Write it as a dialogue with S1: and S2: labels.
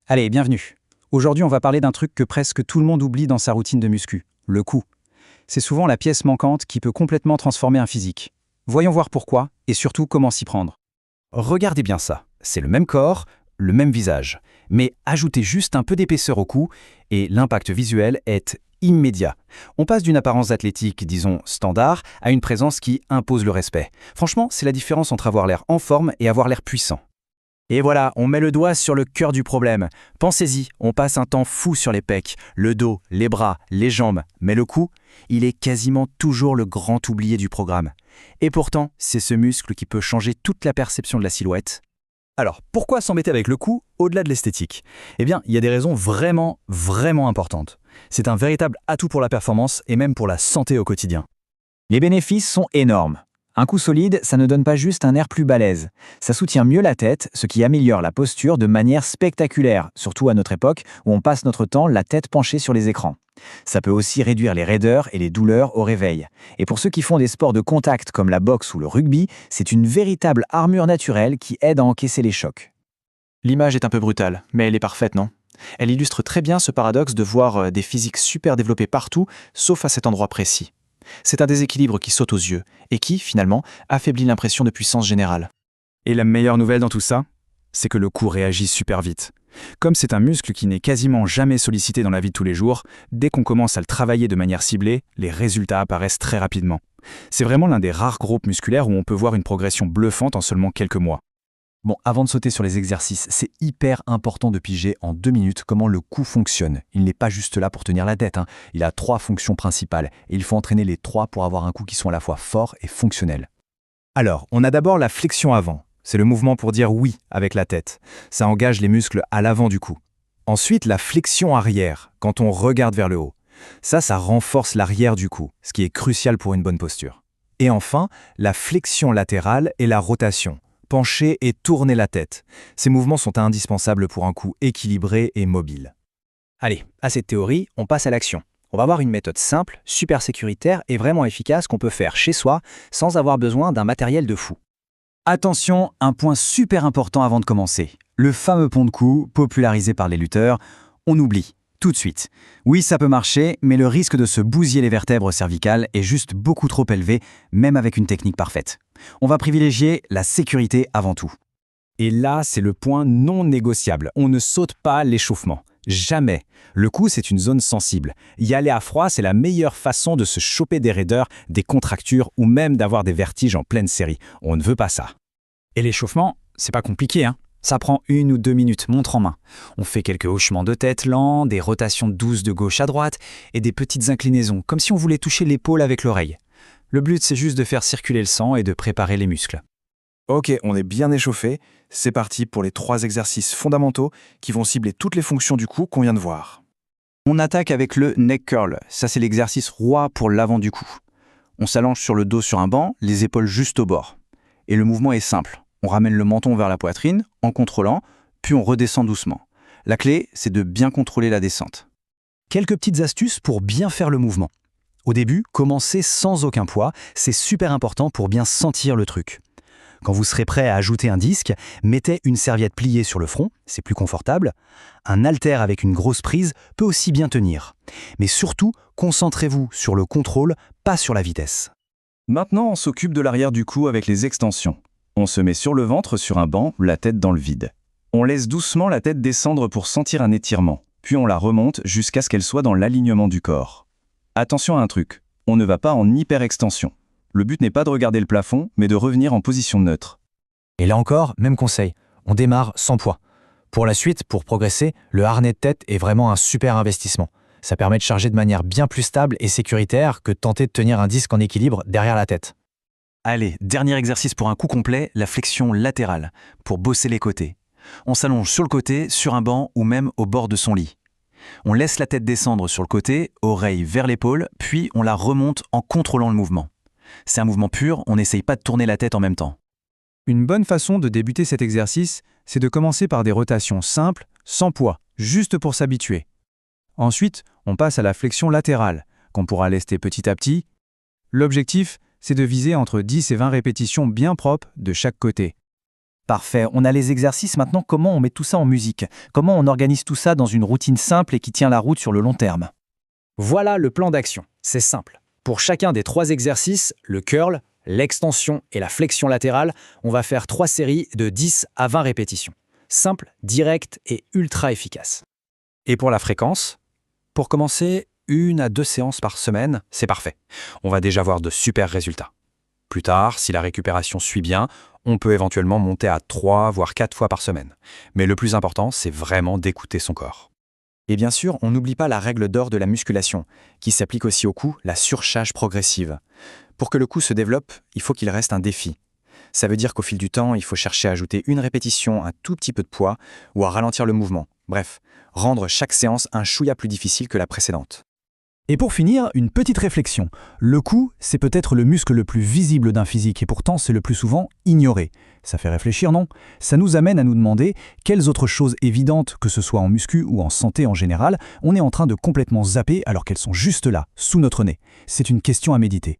S1: Allez, bienvenue. Aujourd'hui, on va parler d'un truc que presque tout le monde oublie dans sa routine de muscu, le cou. C'est souvent la pièce manquante qui peut complètement transformer un physique. Voyons voir pourquoi et surtout comment s'y prendre.
S2: Regardez bien ça, c'est le même corps, le même visage, mais ajoutez juste un peu d'épaisseur au cou et l'impact visuel est immédiat. On passe d'une apparence athlétique, disons, standard, à une présence qui impose le respect. Franchement, c'est la différence entre avoir l'air en forme et avoir l'air puissant. Et voilà, on met le doigt sur le cœur du problème. Pensez-y, on passe un temps fou sur les pecs, le dos, les bras, les jambes, mais le cou, il est quasiment toujours le grand oublié du programme. Et pourtant, c'est ce muscle qui peut changer toute la perception de la silhouette. Alors, pourquoi s'embêter avec le cou au-delà de l'esthétique? Eh bien, il y a des raisons vraiment importantes. C'est un véritable atout pour la performance et même pour la santé au quotidien.
S1: Les bénéfices sont énormes. Un cou solide, ça ne donne pas juste un air plus balèze. Ça soutient mieux la tête, ce qui améliore la posture de manière spectaculaire, surtout à notre époque où on passe notre temps la tête penchée sur les écrans. Ça peut aussi réduire les raideurs et les douleurs au réveil. Et pour ceux qui font des sports de contact comme la boxe ou le rugby, c'est une véritable armure naturelle qui aide à encaisser les chocs.
S3: L'image est un peu brutale, mais elle est parfaite, non? Elle illustre très bien ce paradoxe de voir des physiques super développés partout, sauf à cet endroit précis. C'est un déséquilibre qui saute aux yeux et qui, finalement, affaiblit l'impression de puissance générale.
S2: Et la meilleure nouvelle dans tout ça, c'est que le cou réagit super vite. Comme c'est un muscle qui n'est quasiment jamais sollicité dans la vie de tous les jours, dès qu'on commence à le travailler de manière ciblée, les résultats apparaissent très rapidement. C'est vraiment l'un des rares groupes musculaires où on peut voir une progression bluffante en seulement quelques mois.
S4: Bon, avant de sauter sur les exercices, c'est hyper important de piger en 2 minutes comment le cou fonctionne. Il n'est pas juste là pour tenir la tête, Il a 3 fonctions principales et il faut entraîner les 3 pour avoir un cou qui soit à la fois fort et fonctionnel.
S2: Alors, on a d'abord la flexion avant. C'est le mouvement pour dire oui avec la tête. Ça engage les muscles à l'avant du cou. Ensuite, la flexion arrière, quand on regarde vers le haut. Ça renforce l'arrière du cou, ce qui est crucial pour une bonne posture. Et enfin, la flexion latérale et la rotation. Pencher et tourner la tête. Ces mouvements sont indispensables pour un cou équilibré et mobile.
S1: Allez, assez de théorie, on passe à l'action. On va voir une méthode simple, super sécuritaire et vraiment efficace qu'on peut faire chez soi sans avoir besoin d'un matériel de fou. Attention, un point super important avant de commencer. Le fameux pont de cou, popularisé par les lutteurs, on oublie. Tout de suite. Oui, ça peut marcher, mais le risque de se bousiller les vertèbres cervicales est juste beaucoup trop élevé, même avec une technique parfaite. On va privilégier la sécurité avant tout.
S2: Et là, c'est le point non négociable. On ne saute pas l'échauffement. Jamais. Le cou, c'est une zone sensible. Y aller à froid, c'est la meilleure façon de se choper des raideurs, des contractures ou même d'avoir des vertiges en pleine série. On ne veut pas ça.
S1: Et l'échauffement, c'est pas compliqué, Ça prend 1 ou 2 minutes, montre en main. On fait quelques hochements de tête lents, des rotations douces de gauche à droite et des petites inclinaisons, comme si on voulait toucher l'épaule avec l'oreille. Le but, c'est juste de faire circuler le sang et de préparer les muscles.
S3: Ok, on est bien échauffé. C'est parti pour les 3 exercices fondamentaux qui vont cibler toutes les fonctions du cou qu'on vient de voir.
S1: On attaque avec le neck curl. Ça, c'est l'exercice roi pour l'avant du cou. On s'allonge sur le dos sur un banc, les épaules juste au bord. Et le mouvement est simple. On ramène le menton vers la poitrine en contrôlant, puis on redescend doucement. La clé, c'est de bien contrôler la descente.
S4: Quelques petites astuces pour bien faire le mouvement. Au début, commencez sans aucun poids, c'est super important pour bien sentir le truc. Quand vous serez prêt à ajouter un disque, mettez une serviette pliée sur le front, c'est plus confortable. Un haltère avec une grosse prise peut aussi bien tenir. Mais surtout, concentrez-vous sur le contrôle, pas sur la vitesse.
S3: Maintenant, on s'occupe de l'arrière du cou avec les extensions. On se met sur le ventre sur un banc, la tête dans le vide. On laisse doucement la tête descendre pour sentir un étirement, puis on la remonte jusqu'à ce qu'elle soit dans l'alignement du corps. Attention à un truc, on ne va pas en hyperextension. Le but n'est pas de regarder le plafond, mais de revenir en position neutre.
S4: Et là encore, même conseil, on démarre sans poids. Pour la suite, pour progresser, le harnais de tête est vraiment un super investissement. Ça permet de charger de manière bien plus stable et sécuritaire que de tenter de tenir un disque en équilibre derrière la tête.
S3: Allez, dernier exercice pour un cou complet, la flexion latérale, pour bosser les côtés. On s'allonge sur le côté, sur un banc ou même au bord de son lit. On laisse la tête descendre sur le côté, oreille vers l'épaule, puis on la remonte en contrôlant le mouvement. C'est un mouvement pur, on n'essaye pas de tourner la tête en même temps.
S2: Une bonne façon de débuter cet exercice, c'est de commencer par des rotations simples, sans poids, juste pour s'habituer. Ensuite, on passe à la flexion latérale, qu'on pourra lester petit à petit. L'objectif, c'est de viser entre 10 et 20 répétitions bien propres de chaque côté.
S4: Parfait, on a les exercices maintenant, comment on met tout ça en musique? Comment on organise tout ça dans une routine simple et qui tient la route sur le long terme?
S1: Voilà le plan d'action. C'est simple. Pour chacun des 3 exercices, le curl, l'extension et la flexion latérale, on va faire 3 séries de 10 à 20 répétitions. Simple, direct et ultra efficace.
S2: Et pour la fréquence? Pour commencer, 1 à 2 séances par semaine, c'est parfait. On va déjà voir de super résultats. Plus tard, si la récupération suit bien, on peut éventuellement monter à 3 voire 4 fois par semaine. Mais le plus important, c'est vraiment d'écouter son corps.
S3: Et bien sûr, on n'oublie pas la règle d'or de la musculation, qui s'applique aussi au cou, la surcharge progressive. Pour que le cou se développe, il faut qu'il reste un défi. Ça veut dire qu'au fil du temps, il faut chercher à ajouter une répétition, un tout petit peu de poids, ou à ralentir le mouvement. Bref, rendre chaque séance un chouïa plus difficile que la précédente.
S4: Et pour finir, une petite réflexion. Le cou, c'est peut-être le muscle le plus visible d'un physique et pourtant c'est le plus souvent ignoré. Ça fait réfléchir, non? Ça nous amène à nous demander quelles autres choses évidentes, que ce soit en muscu ou en santé en général, on est en train de complètement zapper alors qu'elles sont juste là, sous notre nez. C'est une question à méditer.